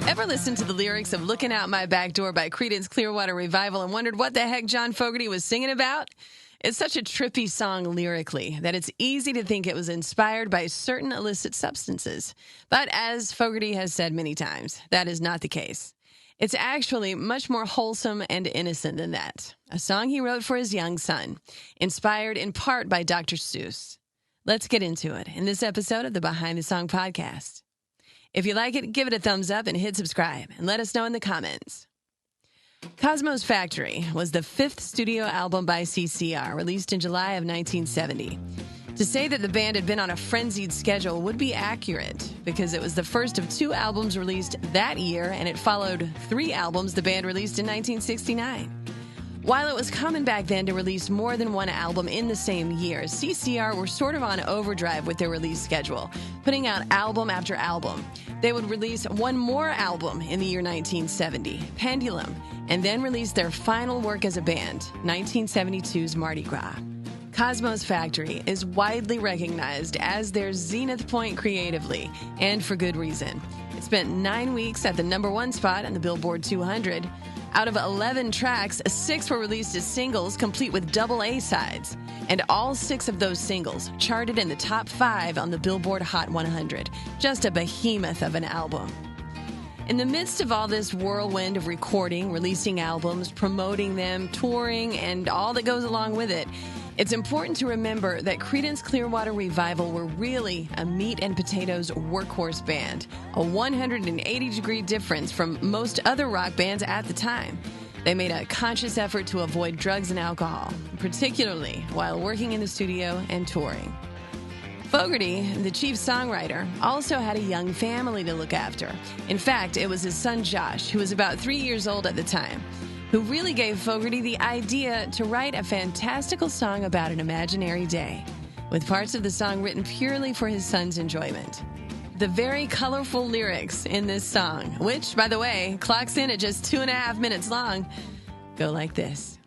Ever listened to the lyrics of Lookin' Out My Back Door by Creedence Clearwater Revival and wondered what the heck John Fogerty was singing about? It's such a trippy song lyrically that it's easy to think it was inspired by certain illicit substances. But as Fogerty has said many times, that is not the case. It's actually much more wholesome and innocent than that. A song he wrote for his young son, inspired in part by Dr. Seuss. Let's get into it in this episode of the Behind the Song podcast. If you like it, give it a thumbs up and hit subscribe, and let us know in the comments. Cosmo's Factory was the fifth studio album by CCR, released in July of 1970. To say that the band had been on a frenzied schedule would be accurate, because it was the first of two albums released that year, and it followed three albums the band released in 1969. While it was common back then to release more than one album in the same year, CCR were sort of on overdrive with their release schedule, putting out album after album. They would release one more album in the year 1970, Pendulum, and then release their final work as a band, 1972's Mardi Gras. Cosmo's Factory is widely recognized as their zenith point creatively, and for good reason. It spent 9 weeks at the number one spot on the Billboard 200. Out of 11 tracks, 6 were released as singles, complete with double A-sides. And all 6 of those singles charted in the top 5 on the Billboard Hot 100. Just a behemoth of an album. In the midst of all this whirlwind of recording, releasing albums, promoting them, touring, and all that goes along with it, it's important to remember that Creedence Clearwater Revival were really a meat and potatoes workhorse band, a 180-degree difference from most other rock bands at the time. They made a conscious effort to avoid drugs and alcohol, particularly while working in the studio and touring. Fogerty, the chief songwriter, also had a young family to look after. In fact, it was his son Josh, who was about 3 years old at the time, who really gave Fogerty the idea to write a fantastical song about an imaginary day, with parts of the song written purely for his son's enjoyment. The very colorful lyrics in this song, which, by the way, clocks in at just 2.5 minutes long, go like this.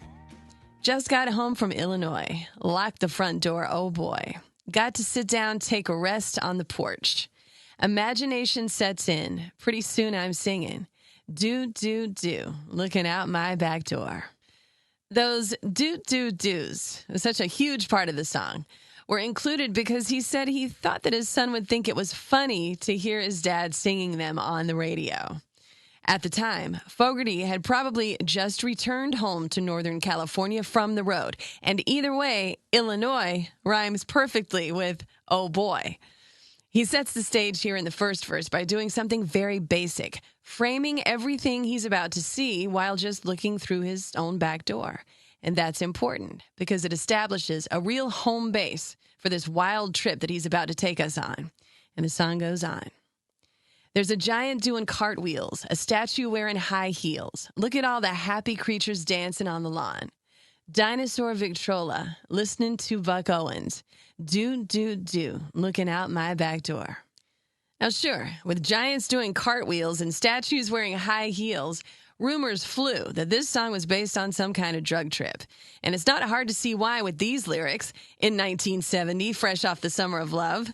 Just got home from Illinois, locked the front door, oh boy. Got to sit down, take a rest on the porch. Imagination sets in, pretty soon I'm singing. Do, looking out my back door. Those do's, such a huge part of the song, were included because he said he thought that his son would think it was funny to hear his dad singing them on the radio. At the time, Fogerty had probably just returned home to Northern California from the road, and either way, Illinois rhymes perfectly with oh boy. He sets the stage here in the first verse by doing something very basic, framing everything he's about to see while just looking through his own back door. And that's important because it establishes a real home base for this wild trip that he's about to take us on. And the song goes on. There's a giant doing cartwheels, a statue wearing high heels. Look at all the happy creatures dancing on the lawn. Dinosaur Victrola, listening to Buck Owens. Do, looking out my back door. Now sure, with giants doing cartwheels and statues wearing high heels, rumors flew that this song was based on some kind of drug trip. And it's not hard to see why with these lyrics, in 1970, fresh off the Summer of Love.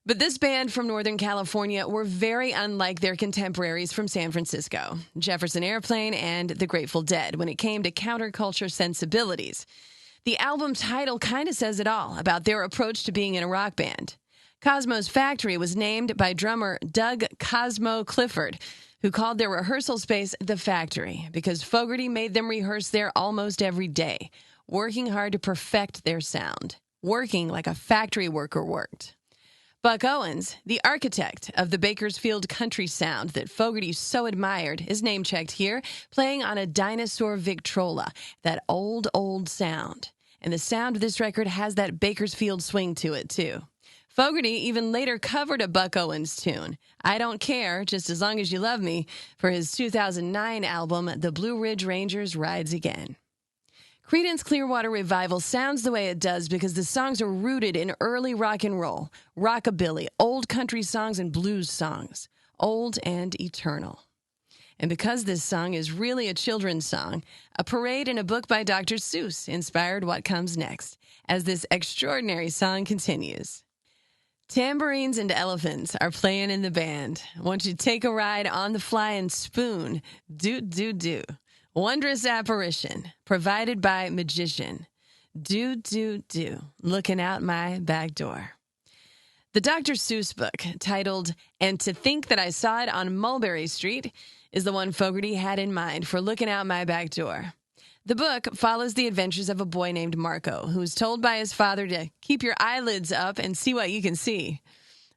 But this band from Northern California were very unlike their contemporaries from San Francisco, Jefferson Airplane and the Grateful Dead, when it came to counterculture sensibilities. The album title kind of says it all about their approach to being in a rock band. Cosmo's Factory was named by drummer Doug Cosmo Clifford, who called their rehearsal space the Factory because Fogerty made them rehearse there almost every day, working hard to perfect their sound, working like a factory worker worked. Buck Owens, the architect of the Bakersfield country sound that Fogerty so admired, is name-checked here, playing on a Dinosaur Victrola, that old sound. And the sound of this record has that Bakersfield swing to it, too. Fogerty even later covered a Buck Owens tune, I Don't Care, Just As Long As You Love Me, for his 2009 album, The Blue Ridge Rangers Rides Again. Creedence Clearwater Revival sounds the way it does because the songs are rooted in early rock and roll, rockabilly, old country songs, and blues songs, old and eternal. And because this song is really a children's song, a parade and a book by Dr. Seuss inspired what comes next, as this extraordinary song continues. Tambourines and elephants are playing in the band. Won't you take a ride on the flying spoon? Do, do, do. Wondrous apparition, provided by magician. Do, do, do. Looking out my back door. The Dr. Seuss book, titled And to Think That I Saw It on Mulberry Street, is the one Fogarty had in mind for looking out my back door. The book follows the adventures of a boy named Marco, who is told by his father to keep your eyelids up and see what you can see.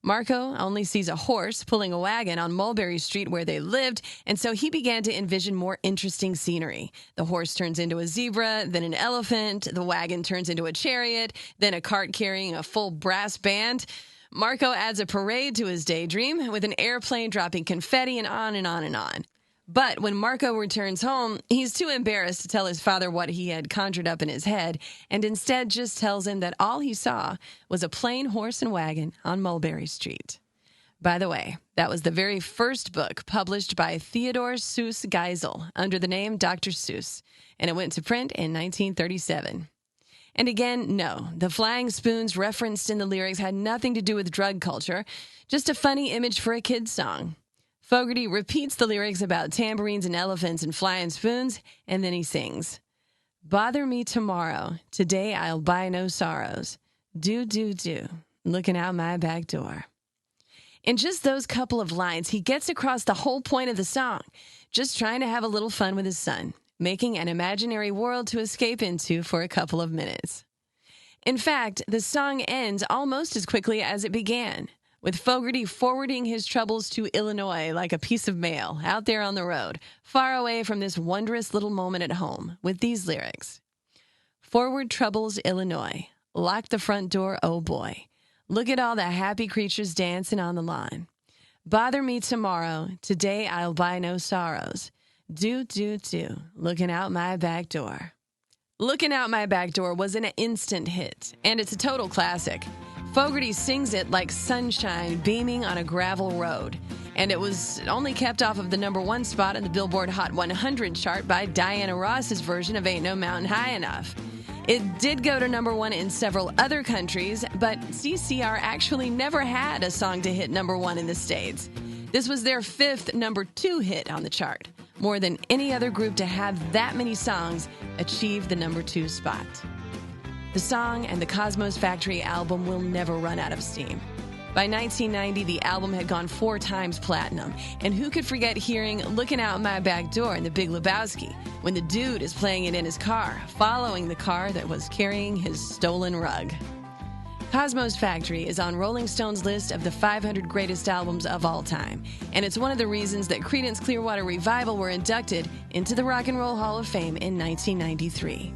Marco only sees a horse pulling a wagon on Mulberry Street where they lived, and so he began to envision more interesting scenery. The horse turns into a zebra, then an elephant, the wagon turns into a chariot, then a cart carrying a full brass band. Marco adds a parade to his daydream with an airplane dropping confetti and on and on and on. But when Marco returns home, he's too embarrassed to tell his father what he had conjured up in his head, and instead just tells him that all he saw was a plain horse and wagon on Mulberry Street. By the way, that was the very first book published by Theodore Seuss Geisel under the name Dr. Seuss, and it went to print in 1937. And again, no, the flying spoons referenced in the lyrics had nothing to do with drug culture, just a funny image for a kid's song. Fogarty repeats the lyrics about tambourines and elephants and flying spoons, and then he sings, "Bother me tomorrow, today I'll buy no sorrows. Do, do, do, looking out my back door." In just those couple of lines, he gets across the whole point of the song, just trying to have a little fun with his son, making an imaginary world to escape into for a couple of minutes. In fact, the song ends almost as quickly as it began, with Fogarty forwarding his troubles to Illinois like a piece of mail out there on the road, far away from this wondrous little moment at home, with these lyrics. "Forward troubles, Illinois. Lock the front door, oh boy. Look at all the happy creatures dancing on the lawn. Bother me tomorrow. Today I'll buy no sorrows. Do, do, do. Looking out my back door." Looking Out My Back Door was an instant hit, and it's a total classic. Fogarty sings it like sunshine beaming on a gravel road, and it was only kept off of the #1 spot in the Billboard Hot 100 chart by Diana Ross's version of Ain't No Mountain High Enough. It did go to #1 in several other countries, but CCR actually never had a song to hit #1 in the States. This was their 5th #2 hit on the chart, more than any other group to have that many songs achieve the #2 spot. The song and the Cosmo's Factory album will never run out of steam. By 1990, the album had gone 4 times platinum, and who could forget hearing Looking Out My Back Door in The Big Lebowski when the dude is playing it in his car, following the car that was carrying his stolen rug. Cosmo's Factory is on Rolling Stone's list of the 500 greatest albums of all time, and it's one of the reasons that Creedence Clearwater Revival were inducted into the Rock and Roll Hall of Fame in 1993.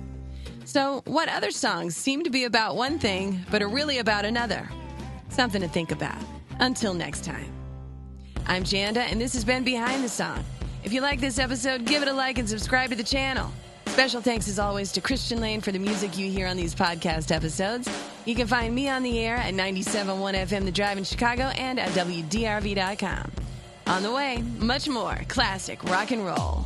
So, what other songs seem to be about one thing, but are really about another? Something to think about. Until next time. I'm Janda, and this has been Behind the Song. If you like this episode, give it a like and subscribe to the channel. Special thanks, as always, to Christian Lane for the music you hear on these podcast episodes. You can find me on the air at 97.1 FM The Drive in Chicago and at WDRV.com. On the way, much more classic rock and roll.